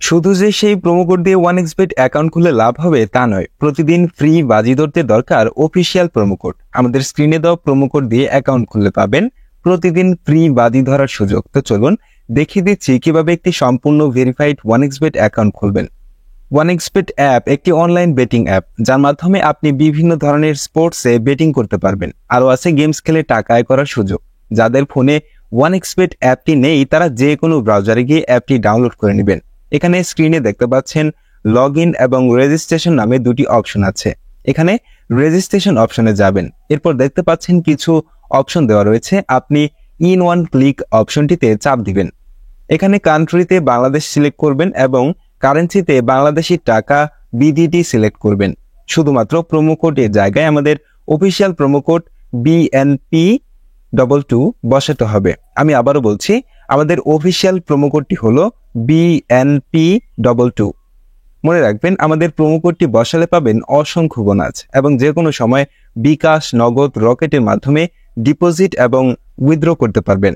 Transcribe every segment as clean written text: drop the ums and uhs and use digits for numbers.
শুধু যে সেই প্রোমো কোড দিয়ে 1xBet অ্যাকাউন্ট খুলে লাভ হবে তা নয়, প্রতিদিন ফ্রি বাজি ধরতে দরকার অফিসিয়াল প্রোমো কোড। আমাদের স্ক্রিনে দেওয়া প্রোমো কোড দিয়ে অ্যাকাউন্ট খুললে পাবেন প্রতিদিন ফ্রি বাজি ধরার সুযোগ। তো চলুন দেখিয়ে দিচ্ছি কিভাবে একটি সম্পূর্ণ ভেরিফাইড 1xBet অ্যাকাউন্ট খুলবেন। 1xBet অ্যাপ একটি অনলাইন বেটিং অ্যাপ, যার মাধ্যমে আপনি বিভিন্ন ধরনের স্পোর্টসে বেটিং করতে পারবেন। আরও আছে গেমস খেলে টাকা আয় করার সুযোগ। যাদের ফোনে 1xBet অ্যাপটি নেই তারা যে কোনো ব্রাউজারে গিয়ে অ্যাপটি ডাউনলোড করে নেবেন। এখানে স্ক্রিনে দেখতে পাচ্ছেন লগ ইন এবং রেজিস্ট্রেশন নামে দুটি অপশন আছে। এখানে রেজিস্ট্রেশন অপশনে যাবেন, এরপর দেখতে পাচ্ছেন কিছু অপশন দেওয়া রয়েছে। আপনি ইন ওয়ান ক্লিক অপশনটিতে চাপ দিবেন। এখানে কান্ট্রিতে বাংলাদেশ সিলেক্ট করবেন এবং কারেন্সিতে বাংলাদেশি টাকা বিডিটি সিলেক্ট করবেন। শুধুমাত্র প্রোমো কোডের জায়গায় আমাদের অফিসিয়াল প্রোমো কোড BNP22 বসাতে হবে। আমি আবারও বলছি, আমাদের অফিসিয়াল প্রোমো কোডটি হলো BNP22। মনে রাখবেন, আমাদের প্রোমো কোডটি বসালে পাবেন অসংখ্য বোনাস এবং যে কোনো সময় বিকাশ, নগদ, রকেটের মাধ্যমে ডিপোজিট এবং উইথড্র করতে পারবেন।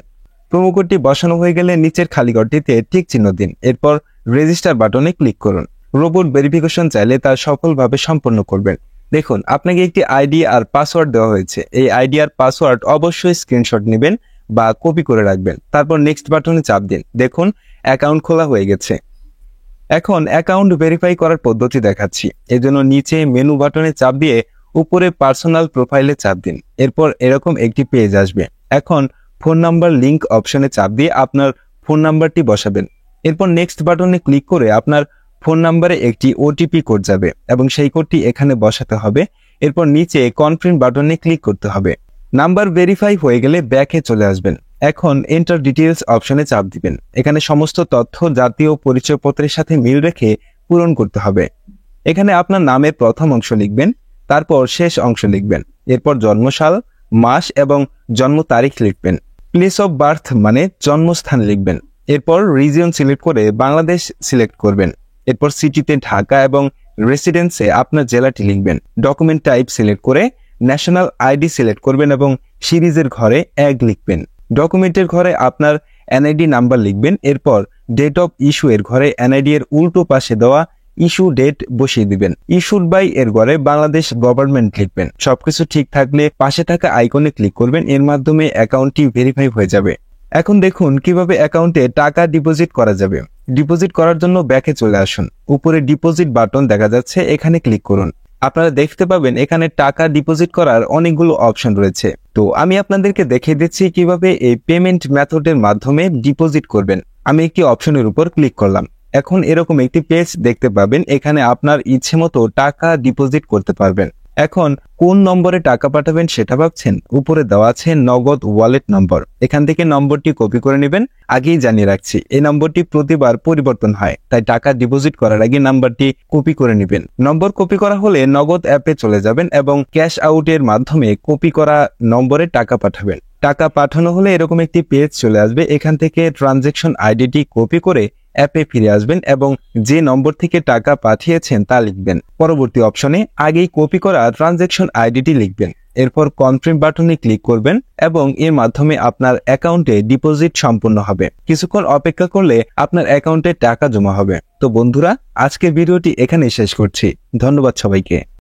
প্রোমো কোডটি বসানো হয়ে গেলে নিচের খালি ঘরটিতে টিক চিহ্ন দিন, এরপর রেজিস্টার বাটনে ক্লিক করুন। রোবট ভেরিফিকেশন চাইলে তা সফলভাবে সম্পন্ন করবেন। দেখুন, আপনাকে একটি আইডি আর পাসওয়ার্ড দেওয়া হয়েছে। এই আইডি আর পাসওয়ার্ড অবশ্যই স্ক্রিনশট নেবেন বা কপি করে রাখবেন। তারপর নেক্সট বাটনে চাপ দিন। দেখুন, অ্যাকাউন্ট খোলা হয়ে গেছে। এখন অ্যাকাউন্ট ভেরিফাই করার পদ্ধতি দেখাচ্ছি। এজন্য নিচে মেনু বাটনে চাপ দিয়ে উপরে পার্সোনাল প্রোফাইলে চাপ দিন। এরপর এরকম একটি পেজ আসবে। এখন ফোন নাম্বার লিংক অপশনে চাপ দিয়ে আপনার ফোন নাম্বারটি বসাবেন। এরপর নেক্সট বাটনে ক্লিক করে আপনার ফোন নাম্বারে একটি ওটিপি কোড যাবে এবং সেই কোডটি এখানে বসাতে হবে। এরপর নিচে কনফার্ম বাটনে ক্লিক করতে হবে। নাম্বার ভেরিফাই হয়ে গেলে ব্যাকে চলে আসবেন। এখন এন্টার ডিটেইলস অপশনে চাপ দিবেন। এখানে সমস্ত তথ্য জাতীয় পরিচয়পত্রের সাথে মিল রেখে পূরণ করতে হবে। এখানে আপনার নামের প্রথম অংশ লিখবেন, তারপর শেষ অংশ লিখবেন। এরপর জন্মসাল, মাস এবং জন্ম তারিখ লিখবেন। প্লেস অফ বার্থ মানে জন্মস্থান লিখবেন। এরপর রিজিয়ন সিলেক্ট করে বাংলাদেশ সিলেক্ট করবেন। এরপর সিটিতে ঢাকা এবং রেসিডেন্সে আপনার জেলাটি লিখবেন। ডকুমেন্ট টাইপ সিলেক্ট করে ন্যাশনাল আইডি সিলেক্ট করবেন এবং সিরিজের ঘরে 1 লিখবেন। ডকুমেন্টের ঘরে আপনার এনআইডি নাম্বার লিখবেন। এরপর ডেট অফ ইস্যু এর ঘরে এনআইডি এর উল্টো পাশে দেওয়া ইস্যু ডেট বসিয়ে দিবেন। ইস্যুড বাই এর ঘরে বাংলাদেশ গভর্নমেন্ট লিখবেন। সবকিছু ঠিক থাকলে পাশে থাকা আইকনে ক্লিক করবেন। এর মাধ্যমে অ্যাকাউন্টটি ভেরিফাই হয়ে যাবে। এখন দেখুন কিভাবে অ্যাকাউন্টে টাকা ডিপোজিট করা যাবে। ডিপোজিট করার জন্য ব্যাকে চলে আসুন। উপরে ডিপোজিট বাটন দেখা যাচ্ছে, এখানে ক্লিক করুন। আপনারা দেখতে পাবেন এখানে টাকা ডিপোজিট করার অনেকগুলো অপশন রয়েছে। তো আমি আপনাদেরকে দেখিয়ে দিচ্ছি কিভাবে এই পেমেন্ট মেথডের মাধ্যমে ডিপোজিট করবেন। আমি একটি অপশনের উপর ক্লিক করলাম। এখন এরকম একটি পেজ দেখতে পাবেন। এখানে আপনার ইচ্ছে মতো টাকা ডিপোজিট করতে পারবেন। এখন কোন নম্বরে টাকা পাঠাবেন সেটা ভাবছেন? উপরে দেওয়া আছে নগদ ওয়ালেট নম্বর। এখান থেকে নম্বরটি কপি করে নেবেন। আগেই জানিয়ে রাখছি, এই নম্বরটি প্রতিবার পরিবর্তন হয়, তাই টাকা ডিপোজিট করার আগে নাম্বারটি কপি করে নেবেন। নম্বর কপি করা হলে নগদ অ্যাপে চলে যাবেন এবং ক্যাশ আউটের মাধ্যমে কপি করা নম্বরে টাকা পাঠাবেন। টাকা পাঠানো হলে এরকম একটি পেজ চলে আসবে। এখান থেকে ট্রানজ্যাকশন আইডিটি কপি করে অ্যাপে ফিরে আসবেন এবং যে নম্বর থেকে টাকা পাঠিয়েছেন তা লিখবেন। পরবর্তী অপশনে আগেই কপি করা ট্রানজ্যাকশন আইডিটি লিখবেন। এরপর কনফার্ম বাটনে ক্লিক করবেন এবং এর মাধ্যমে আপনার অ্যাকাউন্টে ডিপোজিট সম্পন্ন হবে। কিছুক্ষণ অপেক্ষা করলে আপনার অ্যাকাউন্টে টাকা জমা হবে। তো বন্ধুরা, আজকের ভিডিওটি এখানেই শেষ করছি। ধন্যবাদ সবাইকে।